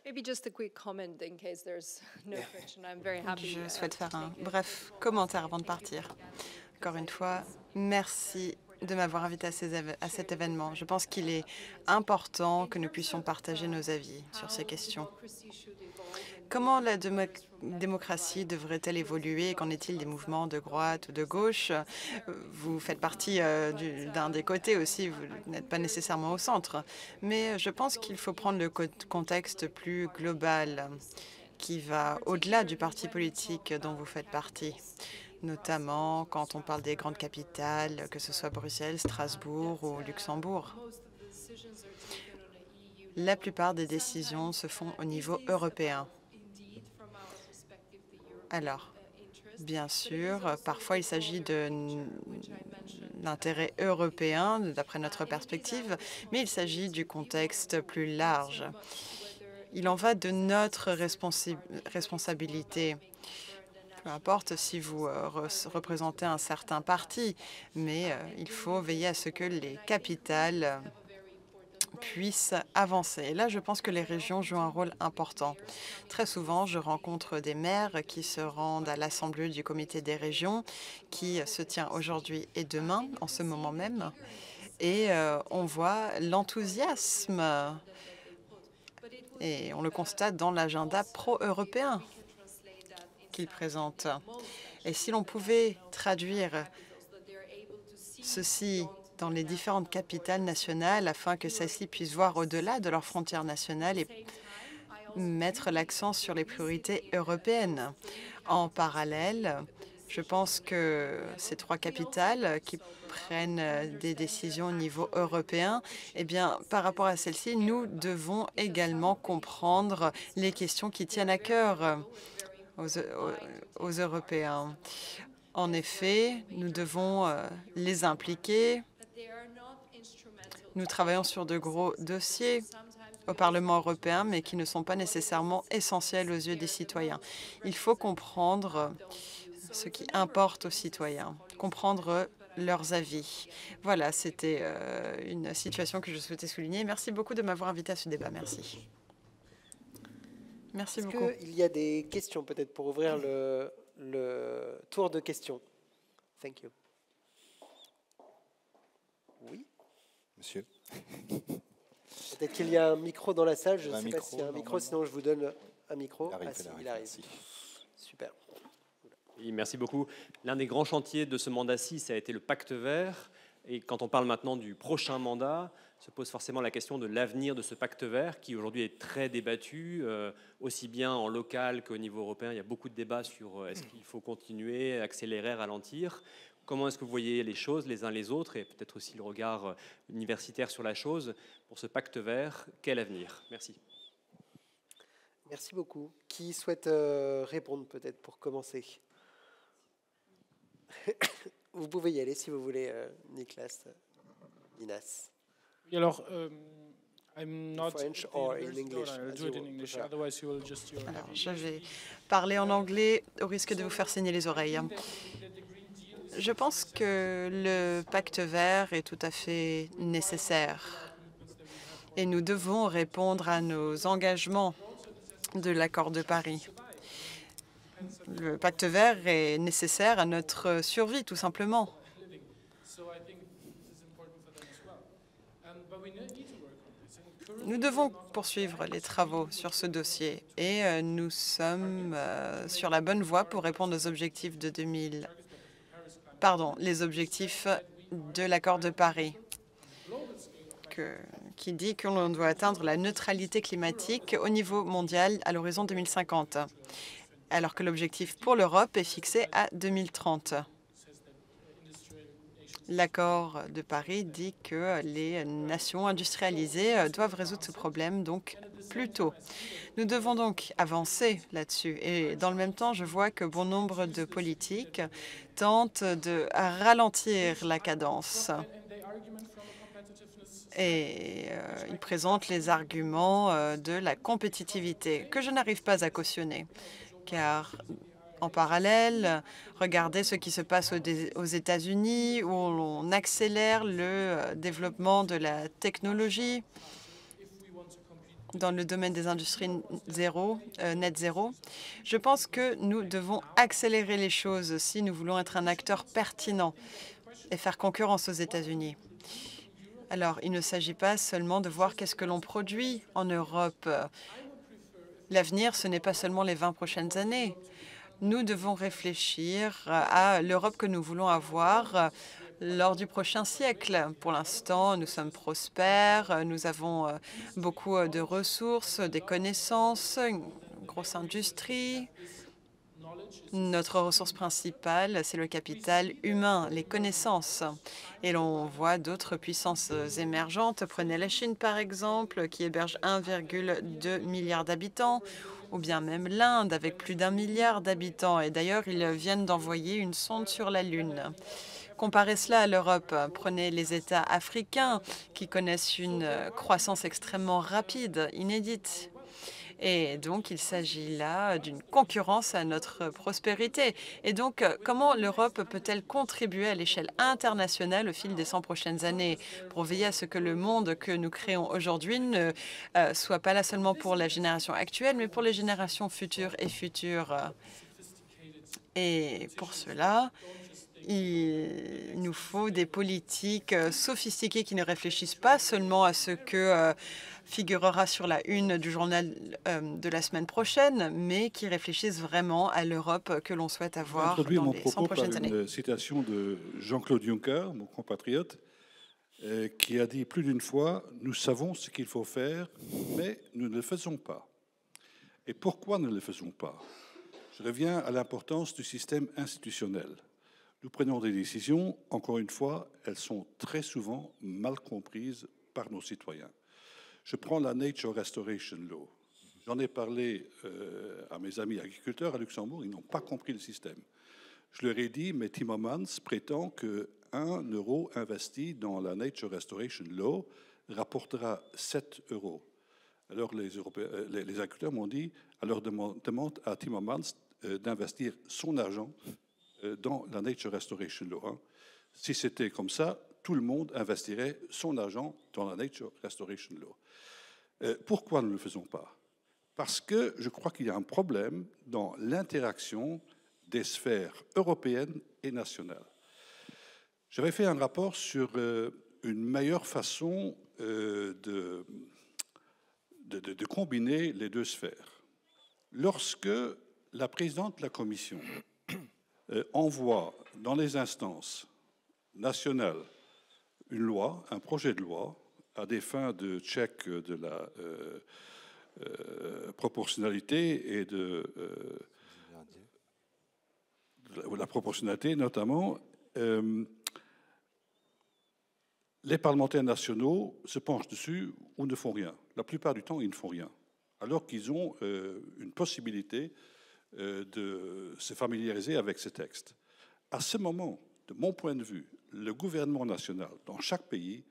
Je souhaite faire un bref commentaire avant de partir. Encore une fois, merci de m'avoir invité à cet événement. Je pense qu'il est important que nous puissions partager nos avis sur ces questions. Comment la démocratie devrait-elle évoluer? Qu'en est-il des mouvements de droite ou de gauche? Vous faites partie d'un des côtés aussi, vous n'êtes pas nécessairement au centre. Mais je pense qu'il faut prendre le contexte plus global qui va au-delà du parti politique dont vous faites partie, notamment quand on parle des grandes capitales, que ce soit Bruxelles, Strasbourg ou Luxembourg. La plupart des décisions se font au niveau européen. Alors, bien sûr, parfois il s'agit d'intérêts européens, d'après notre perspective, mais il s'agit du contexte plus large. Il en va de notre responsabilité. Peu importe si vous représentez un certain parti, mais il faut veiller à ce que les capitales puissent avancer. Et là, je pense que les régions jouent un rôle important. Très souvent, je rencontre des maires qui se rendent à l'Assemblée du Comité des régions, qui se tient aujourd'hui et demain, en ce moment même, et on voit l'enthousiasme, et on le constate dans l'agenda pro-européen qu'ils présentent. Et si l'on pouvait traduire ceci dans les différentes capitales nationales afin que celles-ci puissent voir au-delà de leurs frontières nationales et mettre l'accent sur les priorités européennes. En parallèle, Je pense que ces trois capitales qui prennent des décisions au niveau européen, eh bien, par rapport à celles-ci, nous devons également comprendre les questions qui tiennent à cœur aux Européens. En effet, nous devons les impliquer. Nous travaillons sur de gros dossiers au Parlement européen, mais qui ne sont pas nécessairement essentiels aux yeux des citoyens. Il faut comprendre ce qui importe aux citoyens, comprendre leurs avis. Voilà, c'était une situation que je souhaitais souligner. Merci beaucoup de m'avoir invité à ce débat. Merci. Merci beaucoup. Est-ce qu'il y a des questions peut-être pour ouvrir le tour de questions? Thank you. Oui. Monsieur. Peut-être qu'il y a un micro dans la salle. Je ne sais pas s'il y a un micro, normalement. sinon je vous donne un micro. Il arrive. Super. Oui, merci beaucoup. L'un des grands chantiers de ce mandat-ci, ça a été le pacte vert. Et quand on parle maintenant du prochain mandat, se pose forcément la question de l'avenir de ce pacte vert, qui aujourd'hui est très débattu, aussi bien en local qu'au niveau européen. Il y a beaucoup de débats sur est-ce qu'il faut continuer, accélérer, ralentir. Comment est-ce que vous voyez les choses les uns les autres, et peut-être aussi le regard universitaire sur la chose, pour ce pacte vert? Quel avenir? Merci. Merci beaucoup. Qui souhaite répondre peut-être pour commencer? Vous pouvez y aller si vous voulez, Nicolas, Inas. Alors, I'm not French or in English. Do it in English. Otherwise, you will just. Alors, je vais parler en anglais au risque de vous faire saigner les oreilles. Je pense que le pacte vert est tout à fait nécessaire et nous devons répondre à nos engagements de l'accord de Paris. Le pacte vert est nécessaire à notre survie, tout simplement. Nous devons poursuivre les travaux sur ce dossier et nous sommes sur la bonne voie pour répondre aux objectifs de les objectifs de l'accord de Paris, qui dit que l'on doit atteindre la neutralité climatique au niveau mondial à l'horizon 2050, alors que l'objectif pour l'Europe est fixé à 2030. L'accord de Paris dit que les nations industrialisées doivent résoudre ce problème donc plus tôt. Nous devons donc avancer là-dessus. Et dans le même temps, je vois que bon nombre de politiques tentent de ralentir la cadence. Et ils présentent les arguments de la compétitivité que je n'arrive pas à cautionner, car en parallèle, regardez ce qui se passe aux États-Unis, où on accélère le développement de la technologie dans le domaine des industries net zéro. Je pense que nous devons accélérer les choses si nous voulons être un acteur pertinent et faire concurrence aux États-Unis. Alors, il ne s'agit pas seulement de voir qu'est-ce que l'on produit en Europe. L'avenir, ce n'est pas seulement les 20 prochaines années. Nous devons réfléchir à l'Europe que nous voulons avoir lors du prochain siècle. Pour l'instant, nous sommes prospères, nous avons beaucoup de ressources, des connaissances, une grosse industrie. Notre ressource principale, c'est le capital humain, les connaissances. Et l'on voit d'autres puissances émergentes. Prenez la Chine, par exemple, qui héberge 1,2 milliard d'habitants, ou bien même l'Inde, avec plus d'1 milliard d'habitants. Et d'ailleurs, ils viennent d'envoyer une sonde sur la Lune. Comparez cela à l'Europe. Prenez les États africains, qui connaissent une croissance extrêmement rapide, inédite. Et donc, il s'agit là d'une concurrence à notre prospérité. Et donc, comment l'Europe peut-elle contribuer à l'échelle internationale au fil des 100 prochaines années pour veiller à ce que le monde que nous créons aujourd'hui ne soit pas là seulement pour la génération actuelle, mais pour les générations futures et futures? Et pour cela, il nous faut des politiques sophistiquées qui ne réfléchissent pas seulement à ce que figurera sur la une du journal de la semaine prochaine, mais qui réfléchissent vraiment à l'Europe que l'on souhaite avoir dans les 100 prochaines années. Une citation de Jean-Claude Juncker, mon compatriote, qui a dit plus d'une fois « Nous savons ce qu'il faut faire, mais nous ne le faisons pas ». Et pourquoi ne le faisons pas? Je reviens à l'importance du système institutionnel. Nous prenons des décisions, encore une fois, elles sont très souvent mal comprises par nos citoyens. Je prends la Nature Restoration Law. J'en ai parlé à mes amis agriculteurs à Luxembourg, ils n'ont pas compris le système. Je leur ai dit, mais Timmermans prétend que 1 euro investi dans la Nature Restoration Law rapportera 7 euros. Alors les agriculteurs m'ont dit, alors demande à Timmermans d'investir son argent dans la Nature Restoration Law. Hein. Si c'était comme ça, tout le monde investirait son argent dans la Nature Restoration Law. Pourquoi nous ne le faisons pas? Parce que je crois qu'il y a un problème dans l'interaction des sphères européennes et nationales. J'avais fait un rapport sur une meilleure façon de combiner les deux sphères. Lorsque la présidente de la Commission envoie dans les instances nationales une loi, un projet de loi, à des fins de check de la proportionnalité et de la proportionnalité notamment, les parlementaires nationaux se penchent dessus ou ne font rien. La plupart du temps, ils ne font rien, alors qu'ils ont une possibilité de se familiariser avec ces textes. À ce moment, de mon point de vue, le gouvernement national, dans chaque pays,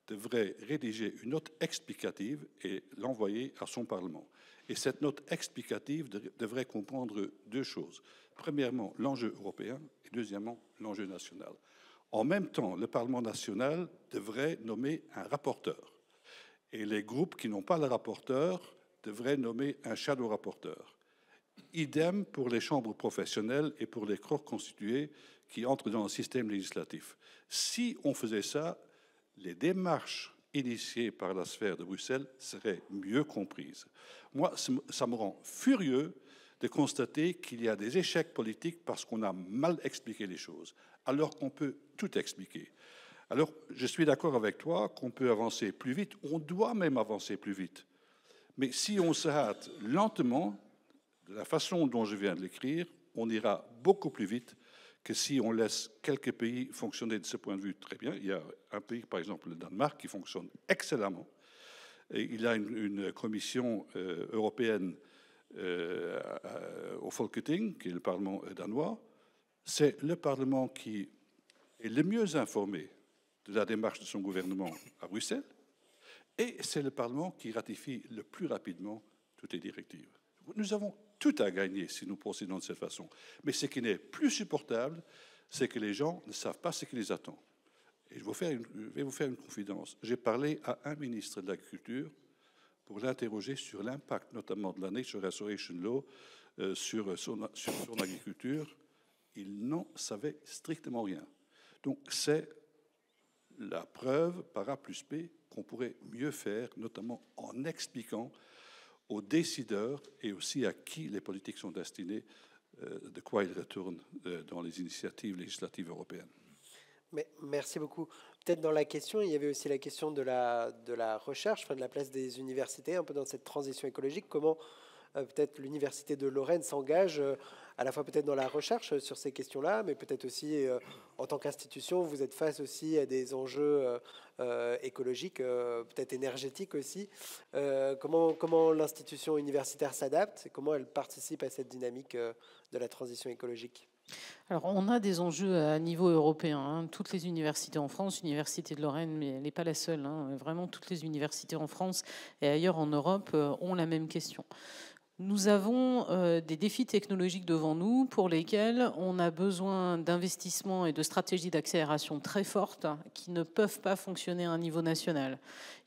devrait rédiger une note explicative et l'envoyer à son Parlement. Et cette note explicative devrait comprendre deux choses. Premièrement, l'enjeu européen et deuxièmement, l'enjeu national. En même temps, le Parlement national devrait nommer un rapporteur. Et les groupes qui n'ont pas le rapporteur devraient nommer un shadow rapporteur. Idem pour les chambres professionnelles et pour les corps constitués qui entrent dans le système législatif. Si on faisait ça, les démarches initiées par la sphère de Bruxelles seraient mieux comprises. Moi, ça me rend furieux de constater qu'il y a des échecs politiques parce qu'on a mal expliqué les choses, alors qu'on peut tout expliquer. Alors, je suis d'accord avec toi qu'on peut avancer plus vite, on doit même avancer plus vite. Mais si on se hâte lentement, de la façon dont je viens de l'écrire, on ira beaucoup plus vite que si on laisse quelques pays fonctionner de ce point de vue très bien. Il y a un pays, par exemple le Danemark, qui fonctionne excellemment. Et il a une commission européenne au Folketing, qui est le Parlement danois. C'est le Parlement qui est le mieux informé de la démarche de son gouvernement à Bruxelles, et c'est le Parlement qui ratifie le plus rapidement toutes les directives. Nous avons tout à gagner si nous procédons de cette façon. Mais ce qui n'est plus supportable, c'est que les gens ne savent pas ce qui les attend. Et je vais vous faire une confidence. J'ai parlé à un ministre de l'Agriculture pour l'interroger sur l'impact notamment de la Nature Restoration Law sur son agriculture. Il n'en savait strictement rien. Donc c'est la preuve par A plus B qu'on pourrait mieux faire, notamment en expliquant aux décideurs et aussi à qui les politiques sont destinées, de quoi ils retournent dans les initiatives législatives européennes. Mais merci beaucoup. Peut-être dans la question, il y avait aussi la question de la recherche, enfin de la place des universités, un peu dans cette transition écologique. Comment peut-être l'Université de Lorraine s'engage à la fois peut-être dans la recherche sur ces questions-là, mais peut-être aussi en tant qu'institution, vous êtes face aussi à des enjeux écologiques, peut-être énergétiques aussi. Comment l'institution universitaire s'adapte et comment elle participe à cette dynamique de la transition écologique? Alors, on a des enjeux à niveau européen. Hein. Toutes les universités en France, l'Université de Lorraine, mais elle n'est pas la seule. Hein. Vraiment, toutes les universités en France et ailleurs en Europe ont la même question. Nous avons des défis technologiques devant nous pour lesquels on a besoin d'investissements et de stratégies d'accélération très fortes qui ne peuvent pas fonctionner à un niveau national.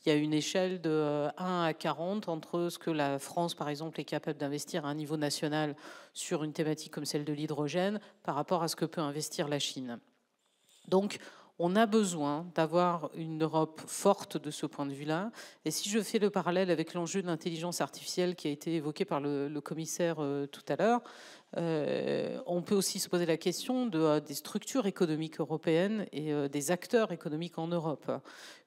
Il y a une échelle de 1 à 40 entre ce que la France, par exemple, est capable d'investir à un niveau national sur une thématique comme celle de l'hydrogène par rapport à ce que peut investir la Chine. Donc, on a besoin d'avoir une Europe forte de ce point de vue-là. Et si je fais le parallèle avec l'enjeu de l'intelligence artificielle qui a été évoqué par le commissaire tout à l'heure, On peut aussi se poser la question des structures économiques européennes et des acteurs économiques en Europe.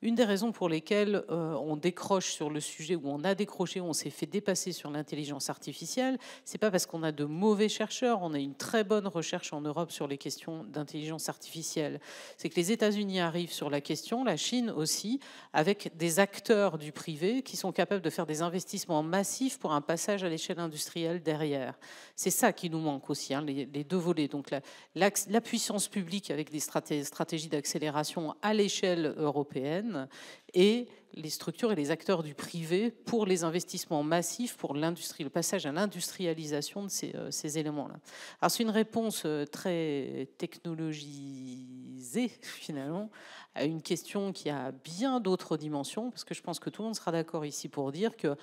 Une des raisons pour lesquelles on décroche sur le sujet, où on a décroché, où on s'est fait dépasser sur l'intelligence artificielle, c'est pas parce qu'on a de mauvais chercheurs, on a une très bonne recherche en Europe sur les questions d'intelligence artificielle. C'est que les États-Unis arrivent sur la question, la Chine aussi, avec des acteurs du privé qui sont capables de faire des investissements massifs pour un passage à l'échelle industrielle derrière. C'est ça qui nous manque aussi, hein, les deux volets. Donc la puissance publique avec des stratégies d'accélération à l'échelle européenne et les structures et les acteurs du privé pour les investissements massifs, pour l'industrie, le passage à l'industrialisation de ces éléments-là. Alors c'est une réponse très technologisée finalement à une question qui a bien d'autres dimensions, parce que je pense que tout le monde sera d'accord ici pour dire que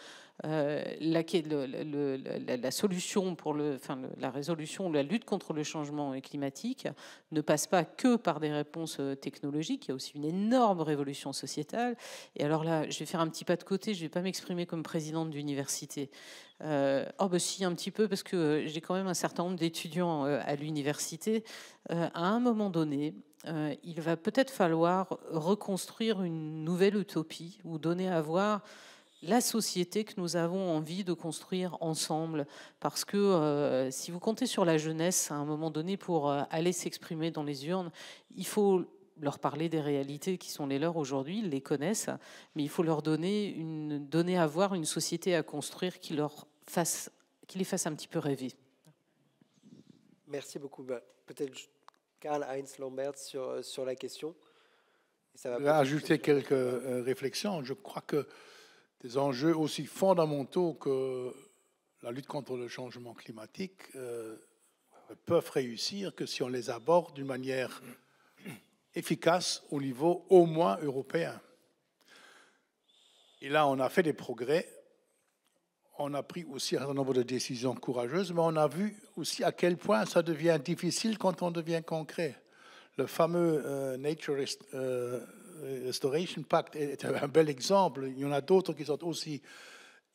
la solution pour la résolution, la lutte contre le changement climatique ne passe pas que par des réponses technologiques. Il y a aussi une énorme révolution sociétale. Et alors là, je vais faire un petit pas de côté. Je ne vais pas m'exprimer comme présidente d'université. Si, un petit peu, parce que j'ai quand même un certain nombre d'étudiants à l'université. À un moment donné, il va peut-être falloir reconstruire une nouvelle utopie ou donner à voir la société que nous avons envie de construire ensemble. Parce que si vous comptez sur la jeunesse à un moment donné pour aller s'exprimer dans les urnes, il faut leur parler des réalités qui sont les leurs aujourd'hui, ils les connaissent, mais il faut leur donner à voir une société à construire qui les fasse un petit peu rêver. Merci beaucoup. Peut-être Karl-Heinz Lambert sur la question. Je vais ajouter quelques réflexions. Je crois que des enjeux aussi fondamentaux que la lutte contre le changement climatique ne peuvent réussir que si on les aborde d'une manière efficace au niveau au moins européen. Et là, on a fait des progrès. On a pris aussi un certain nombre de décisions courageuses, mais on a vu aussi à quel point ça devient difficile quand on devient concret. Le fameux Nature Restoration Pact est un bel exemple. Il y en a d'autres qui sont aussi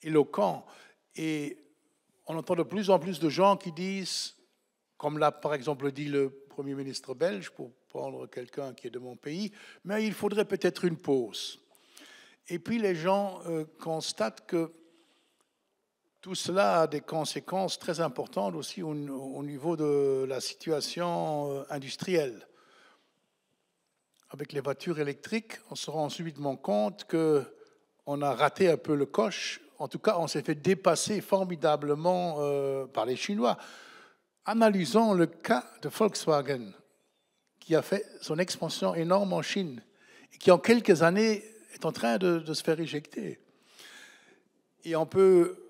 éloquents. Et on entend de plus en plus de gens qui disent, comme l'a par exemple dit le Premier ministre belge, pour prendre quelqu'un qui est de mon pays, mais il faudrait peut-être une pause. Et puis les gens constatent que tout cela a des conséquences très importantes aussi au niveau de la situation industrielle. Avec les voitures électriques, on se rend subitement compte qu'on a raté un peu le coche. En tout cas, on s'est fait dépasser formidablement par les Chinois. Analysons le cas de Volkswagen, qui a fait son expansion énorme en Chine et qui, en quelques années, est en train de se faire éjecter. Et on peut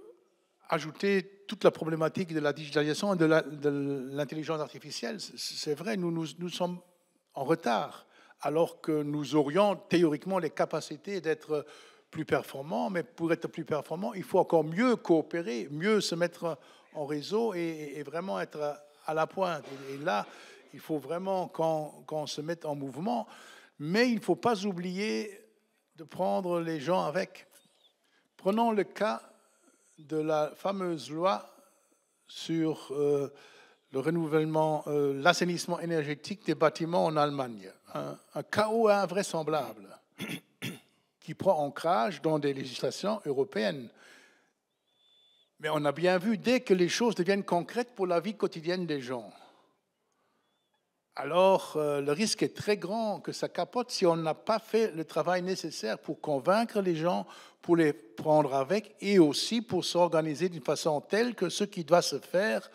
ajouter toute la problématique de la digitalisation et de l'intelligence artificielle. C'est vrai, nous sommes en retard, alors que nous aurions théoriquement les capacités d'être plus performants, mais pour être plus performants, il faut encore mieux coopérer, mieux se mettre en réseau et vraiment être à la pointe. Et là, il faut vraiment qu'on se mette en mouvement, mais il ne faut pas oublier de prendre les gens avec. Prenons le cas de la fameuse loi sur le renouvellement, l'assainissement énergétique des bâtiments en Allemagne. Un chaos invraisemblable qui prend ancrage dans des législations européennes. Mais on a bien vu, dès que les choses deviennent concrètes pour la vie quotidienne des gens, alors le risque est très grand que ça capote si on n'a pas fait le travail nécessaire pour convaincre les gens, pour les prendre avec, et aussi pour s'organiser d'une façon telle que ce qui doit se faire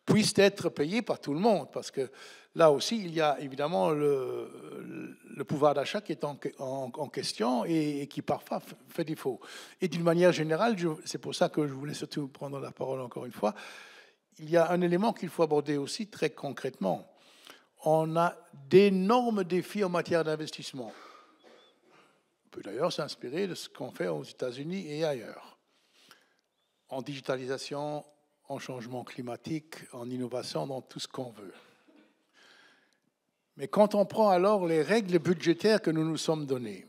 puisse être payé par tout le monde. Parce que là aussi, il y a évidemment le pouvoir d'achat qui est en question et qui parfois fait défaut. Et d'une manière générale, c'est pour ça que je voulais surtout prendre la parole encore une fois, il y a un élément qu'il faut aborder aussi très concrètement. On a d'énormes défis en matière d'investissement. On peut d'ailleurs s'inspirer de ce qu'on fait aux États-Unis et ailleurs. En digitalisation, en changement climatique, en innovation, dans tout ce qu'on veut. Mais quand on prend alors les règles budgétaires que nous nous sommes données,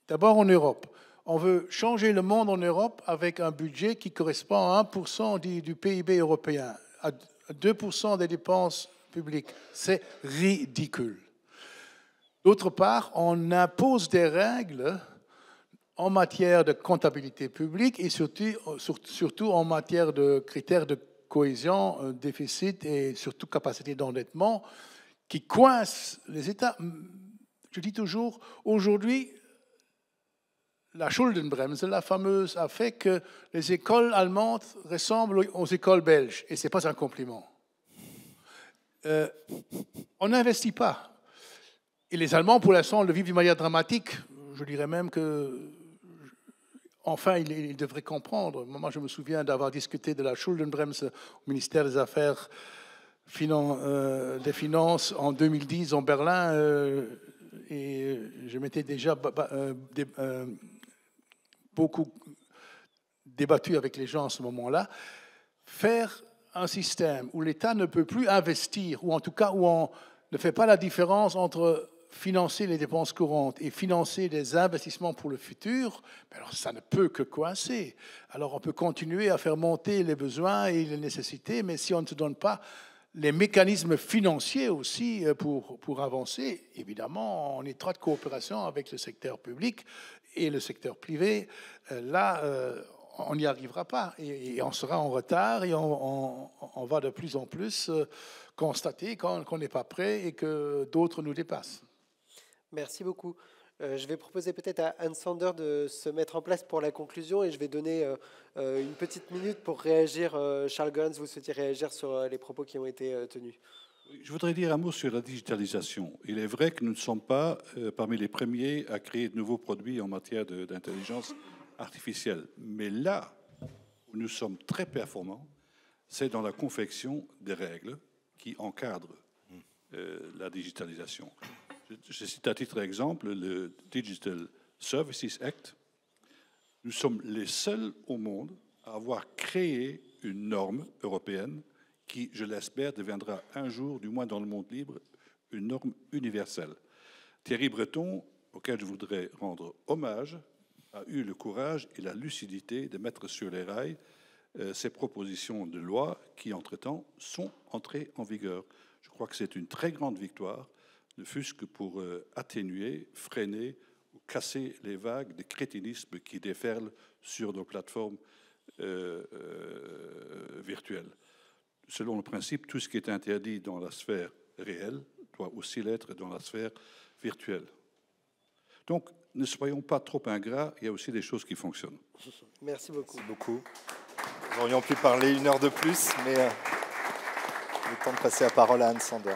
d'abord en Europe, on veut changer le monde en Europe avec un budget qui correspond à 1% du PIB européen, 2% des dépenses publiques. C'est ridicule. D'autre part, on impose des règles en matière de comptabilité publique et surtout en matière de critères de cohésion, déficit et surtout capacité d'endettement qui coincent les États. Je dis toujours, aujourd'hui, la Schuldenbremse, la fameuse, a fait que les écoles allemandes ressemblent aux écoles belges. Et ce n'est pas un compliment. On n'investit pas. Et les Allemands, pour l'instant, le vivent d'une manière dramatique. Je dirais même que, enfin, ils devraient comprendre. Moi, je me souviens d'avoir discuté de la Schuldenbremse au ministère des Affaires des Finances en 2010 en Berlin. Et je m'étais déjà beaucoup débattu avec les gens à ce moment-là. Faire un système où l'État ne peut plus investir, ou en tout cas où on ne fait pas la différence entre financer les dépenses courantes et financer des investissements pour le futur, alors ça ne peut que coincer. Alors on peut continuer à faire monter les besoins et les nécessités, mais si on ne se donne pas les mécanismes financiers aussi pour avancer, évidemment en étroite coopération avec le secteur public et le secteur privé, là on n'y arrivera pas et on sera en retard et on va de plus en plus constater qu'on n'est pas prêt et que d'autres nous dépassent. Merci beaucoup. Je vais proposer peut-être à Ann Sander de se mettre en place pour la conclusion et je vais donner une petite minute pour réagir. Charles Goerens, vous souhaitiez réagir sur les propos qui ont été tenus. Je voudrais dire un mot sur la digitalisation. Il est vrai que nous ne sommes pas parmi les premiers à créer de nouveaux produits en matière d'intelligence artificielle. Mais là où nous sommes très performants, c'est dans la confection des règles qui encadrent la digitalisation. Je cite à titre d'exemple le Digital Services Act. Nous sommes les seuls au monde à avoir créé une norme européenne qui, je l'espère, deviendra un jour, du moins dans le monde libre, une norme universelle. Thierry Breton, auquel je voudrais rendre hommage, a eu le courage et la lucidité de mettre sur les rails ces propositions de loi qui, entre-temps, sont entrées en vigueur. Je crois que c'est une très grande victoire, ne fût-ce que pour atténuer, freiner ou casser les vagues de crétinisme qui déferlent sur nos plateformes virtuelles. Selon le principe, tout ce qui est interdit dans la sphère réelle doit aussi l'être dans la sphère virtuelle. Donc, ne soyons pas trop ingrats, il y a aussi des choses qui fonctionnent. Merci beaucoup. Merci beaucoup. Nous aurions pu parler 1 heure de plus, mais il est temps de passer la parole à Ann Sander.